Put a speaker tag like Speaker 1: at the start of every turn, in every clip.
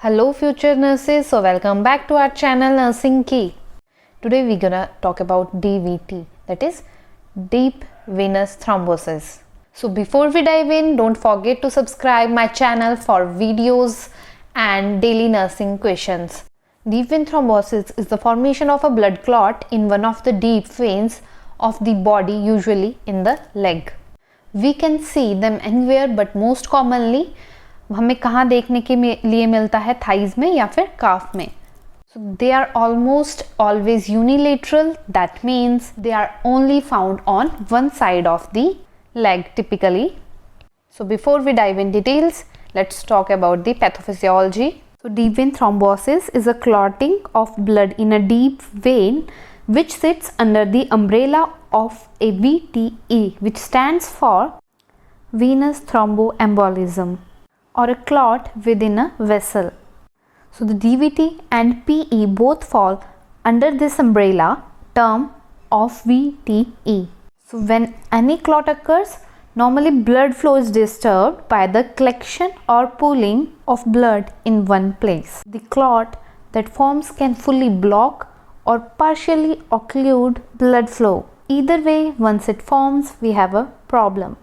Speaker 1: Hello future nurses, so welcome back to our channel Nursing Key. Today we're gonna talk about DVT, that is deep venous thrombosis. So before we dive in, don't forget to subscribe my channel for videos and daily nursing questions. Deep vein thrombosis is the formation of a blood clot in one of the deep veins of the body, usually in the leg. We can see them anywhere, but most commonly हमें कहाँ देखने के लिए मिलता है, thighs में या फिर काफ में. So they are almost always unilateral. That means they are only found on one side of the leg typically. So before we dive in details, let's talk about the pathophysiology. So deep vein thrombosis is a clotting of blood in a deep vein which sits under the umbrella of a VTE, which stands for venous thromboembolism, or a clot within a vessel. So the DVT and PE both fall under this umbrella term of VTE. So when any clot occurs, normally blood flow is disturbed by the collection or pooling of blood in one place. The clot that forms can fully block or partially occlude blood flow. Either way, once it forms, we have a problem.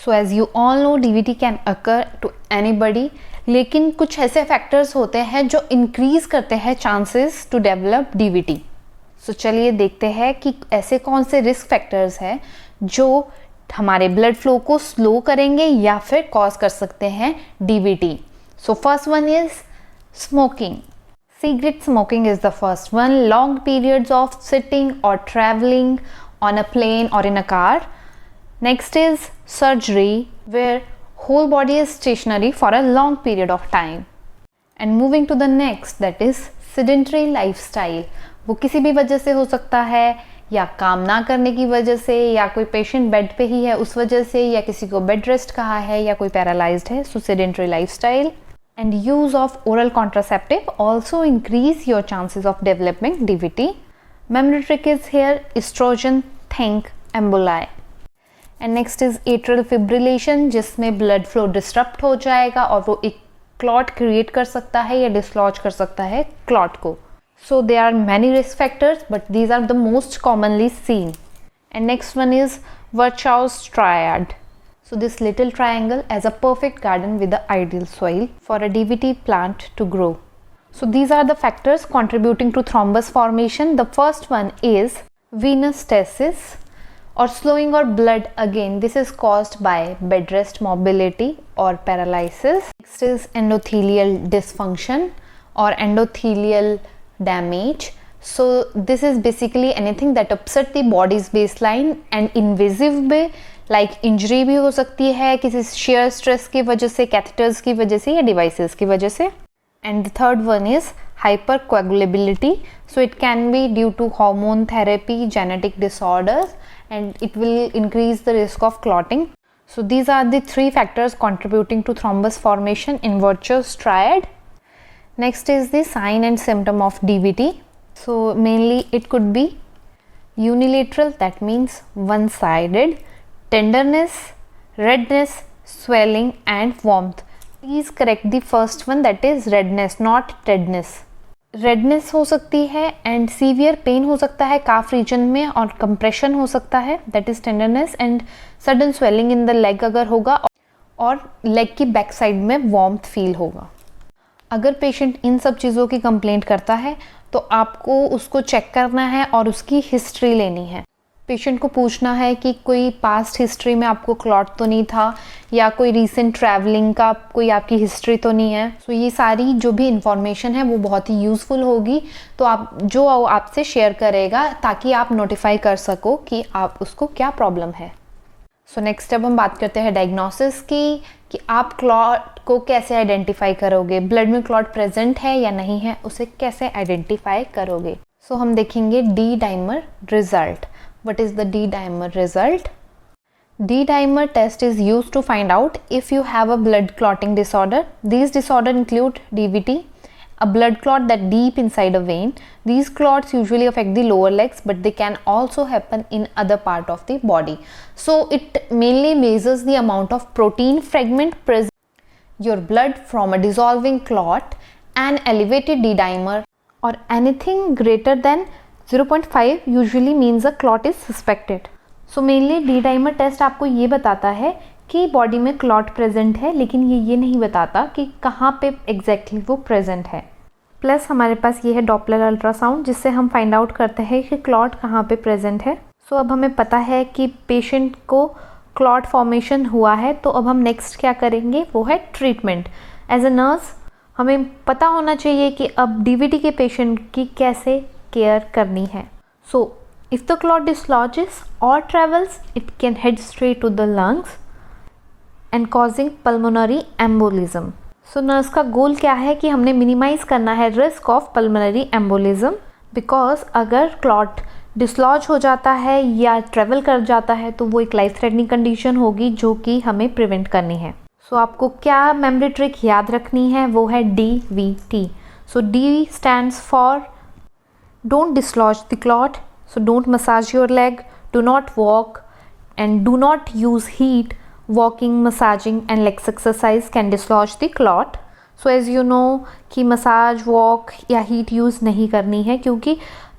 Speaker 1: So as you all know, DVT can occur to anybody, लेकिन कुछ ऐसे factors होते हैं जो increase करते हैं chances to develop DVT. सो चलिए देखते हैं कि ऐसे कौन से रिस्क फैक्टर्स हैं जो हमारे ब्लड फ्लो को स्लो करेंगे या फिर कॉज कर सकते हैं DVT. So first one is smoking. Cigarette smoking is the first one. Long periods of sitting or traveling on a plane or in a car. Next is surgery, where whole body is stationary for a long period of time. And moving to the next, that is sedentary lifestyle. वो किसी भी वजह से हो सकता है, या काम ना करने की वजह से, या कोई पेशेंट बेड पे ही है उस वजह से, या किसी को बेड रेस्ट कहा है, या कोई पैरालाइज्ड है. सो sedentary lifestyle and use of oral contraceptive also increase your chances of developing DVT. Memory trick is here, estrogen, think emboli. And next is atrial fibrillation, जिसमें ब्लड फ्लो डिस्टर्ब हो जाएगा और वो एक क्लॉट क्रिएट कर सकता है या डिसलॉज कर सकता है क्लॉट को. So they are many risk factors but these are the most commonly seen. And next one is Virchow's triad. So this little triangle as a perfect garden with the ideal soil for a DVT plant to grow. So these are the factors contributing to thrombus formation. The first one is venous stasis, or slowing or blood. Again, this is caused by bed rest mobility or paralysis. Next is endothelial dysfunction or endothelial damage. So this is basically anything that upset the body's baseline and invasive way, like injury भी हो सकती है किसी shear stress की वजह से, catheters की वजह से या devices की वजह से. And the third one is hypercoagulability. So it can be due to hormone therapy, genetic disorders, and it will increase the risk of clotting. So these are the three factors contributing to thrombus formation in Virchow's triad. Next is the sign and symptom of DVT. So mainly it could be unilateral, that means one-sided, tenderness, redness, swelling and warmth. Please correct the first one, that is redness, not redness. Redness हो सकती है and severe pain हो सकता है काफ reason में, और compression हो सकता है, that is tenderness, and sudden swelling in the leg अगर होगा, और लेग की बैक साइड में वार्मथ फील होगा. अगर पेशेंट इन सब चीज़ों की कंप्लेंट करता है तो आपको उसको चेक करना है और उसकी हिस्ट्री लेनी है. पेशेंट को पूछना है कि कोई पास्ट हिस्ट्री में आपको क्लॉट तो नहीं था, या कोई रीसेंट ट्रैवलिंग का कोई आपकी हिस्ट्री तो नहीं है. सो ये सारी जो भी इंफॉर्मेशन है वो बहुत ही यूज़फुल होगी, तो आप जो आपसे शेयर करेगा ताकि आप नोटिफाई कर सको कि आप उसको क्या प्रॉब्लम है. सो नेक्स्ट अब हम बात करते हैं डायग्नोसिस की, कि आप क्लॉट को कैसे आइडेंटिफाई करोगे, ब्लड में क्लॉट प्रेजेंट है या नहीं है, उसे कैसे आइडेंटिफाई करोगे. सो हम देखेंगे D dimer result. What is the D-dimer result? D-dimer test is used to find out if you have a blood clotting disorder. These disorders include DVT, a blood clot that deep inside a vein. These clots usually affect the lower legs, but they can also happen in other part of the body. So it mainly measures the amount of protein fragment present your blood from a dissolving clot, an elevated D dimer or anything greater than 0.5 usually means a clot is suspected. So mainly D dimer test आपको ये बताता है कि body में clot present है, लेकिन ये नहीं बताता कि कहाँ पे एग्जैक्टली वो प्रेजेंट है। प्लस हमारे पास ये है डॉपलर अल्ट्रासाउंड, जिससे हम फाइंड आउट करते हैं कि क्लॉट कहाँ पे प्रेजेंट है। सो अब हमें पता है कि पेशेंट को क्लॉट फॉर्मेशन हुआ है, तो अब हम नेक्स्ट क्या करेंगे, वो है ट्रीटमेंट। एज अ नर्स हमें पता होना चाहिए कि अब डीवीटी के पेशेंट की कैसे केयर करनी है। So if the clot dislodges और travels, it can head straight to the lungs and causing pulmonary embolism. So nurse का गोल क्या है कि हमने मिनिमाइज करना है risk of pulmonary embolism, because अगर क्लॉट डिसलॉज हो जाता है या ट्रेवल कर जाता है तो वो एक लाइफ थ्रेटनिंग कंडीशन होगी जो कि हमें प्रिवेंट करनी है। सो आपको क्या मेमोरी ट्रिक याद रखनी है, वो है DVT। So D stands for don't dislodge the clot, so don't massage your leg, do not walk and do not use heat. Walking, massaging and legs exercise can dislodge the clot. So as you know कि massage, walk या heat use नहीं करनी है, क्योंकि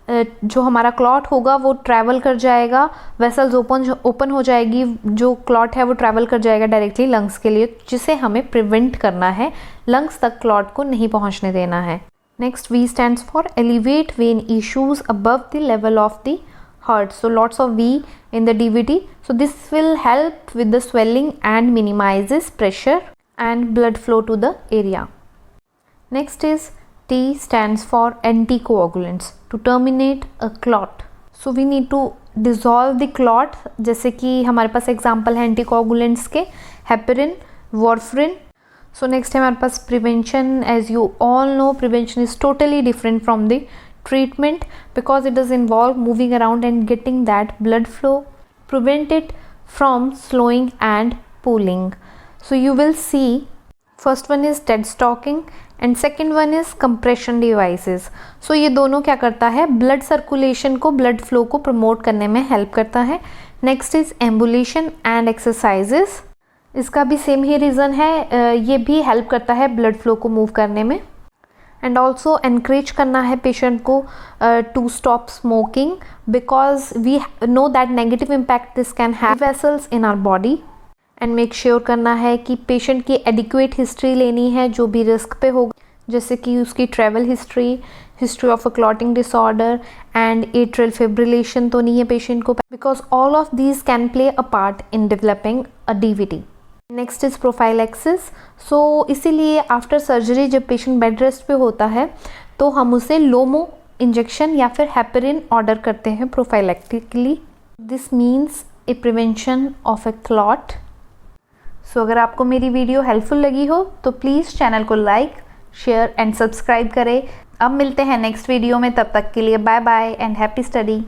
Speaker 1: जो हमारा clot होगा वो ट्रैवल कर जाएगा, वेसल्स ओपन हो जाएगी, जो क्लॉट है वो ट्रैवल कर जाएगा डायरेक्टली लंग्स के लिए, जिसे हमें प्रिवेंट करना है, लंग्स तक क्लॉट को नहीं पहुंचने देना है। Next V stands for elevate when issues above the level of the heart. So lots of V in the DVT. So this will help with the swelling and minimizes pressure and blood flow to the area. Next is T stands for anticoagulants, to terminate a clot. So we need to dissolve the clot. जैसे कि हमारे पास example है anticoagulants के, heparin, warfarin. So next है हमारे पास prevention. As you all know, prevention is totally different from the treatment because it does involve moving around and getting that blood flow, prevent it from slowing and pooling. So you will see first one is dead stocking and second one is compression devices. So ये दोनों क्या करता है, blood circulation को, blood flow को promote करने में help करता है। Next is ambulation and exercises. इसका भी सेम ही रीज़न है, ये भी help करता है blood flow को move करने में। एंड ऑल्सो एनकरेज करना है पेशेंट को to stop smoking, because we know that negative impact this can have vessels in our body. And make sure करना है कि पेशेंट की एडिक्वेट हिस्ट्री लेनी है जो भी रिस्क पे होगा, जैसे कि उसकी travel history of a clotting disorder and atrial fibrillation तो नहीं है पेशेंट को, because all of these can play a part in developing a DVT। Next is prophylaxis. So इसीलिए आफ्टर सर्जरी जब पेशेंट बेड रेस्ट पे होता है तो हम उसे लोमो इंजेक्शन या फिर हेपेरिन ऑर्डर करते हैं prophylactically. This means a prevention of a clot. So अगर आपको मेरी वीडियो हेल्पफुल लगी हो तो प्लीज़ चैनल को लाइक, शेयर एंड सब्सक्राइब करें। अब मिलते हैं नेक्स्ट वीडियो में, तब तक के लिए bye bye and happy study.